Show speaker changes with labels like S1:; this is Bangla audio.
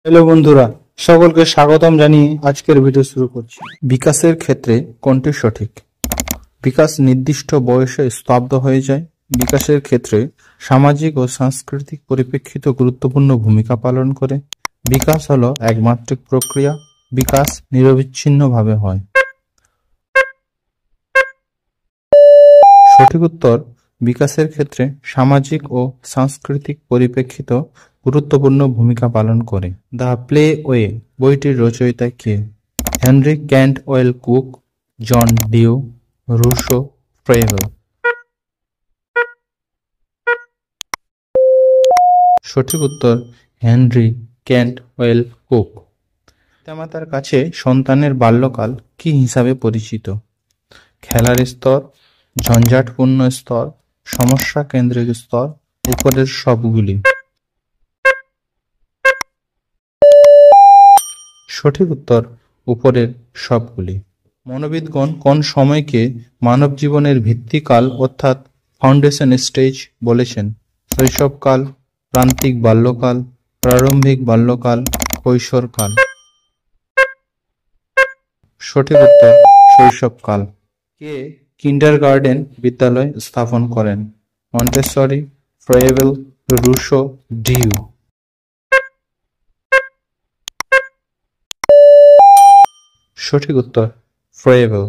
S1: হ্যালো বন্ধুরা, সকলকে স্বাগতম জানিয়ে আজকের ভিডিও শুরু করছি। বিকাশের ক্ষেত্রে কোনটি সঠিক? বিকাশ নির্দিষ্ট বয়সে স্তব্ধ হয়ে যায়। বিকাশের ক্ষেত্রে সামাজিক ও সাংস্কৃতিক পরিপ্রেক্ষিত গুরুত্বপূর্ণ ভূমিকা পালন করে। বিকাশ হলো একমাত্রিক প্রক্রিয়া। বিকাশ নিরবিচ্ছিন্নভাবে হয়। সঠিক উত্তর, বিকাশের ক্ষেত্রে সামাজিক ও সাংস্কৃতিক পরিপ্রেক্ষিত গুরুত্বপূর্ণ ভূমিকা পালন করে। দ্য প্লে ওয়ে বইটির রচয়িতা কে? Henry Caldwell Cook, John Dewey, Rousseau, Froebel. সঠিক উত্তর, হেনরি ক্যান্টওয়েল কুক। পিতামাতার কাছে সন্তানের বাল্যকাল কি হিসাবে পরিচিত? খেলার স্তর, ঝঞ্ঝাটপূর্ণ স্তর, সমস্যা কেন্দ্রিক স্তর, উপরের সবগুলি। সঠিক উত্তর, উপরের সবগুলি। মনোবিদগণ কোন সময়কে মানব জীবনের ভিত্তিকাল অর্থাৎ ফাউন্ডেশন স্টেজ বলেছেন? শৈশবকাল, প্রান্তিক বাল্যকাল, প্রারম্ভিক বাল্যকাল, কৈশোরকাল। সঠিক উত্তর, শৈশবকাল। কে কিন্ডারগার্টেন বিদ্যালয় স্থাপন করেন? Montessori, Froebel, Rousseau, Dewey. সঠিক উত্তর, ফ্রেভেল।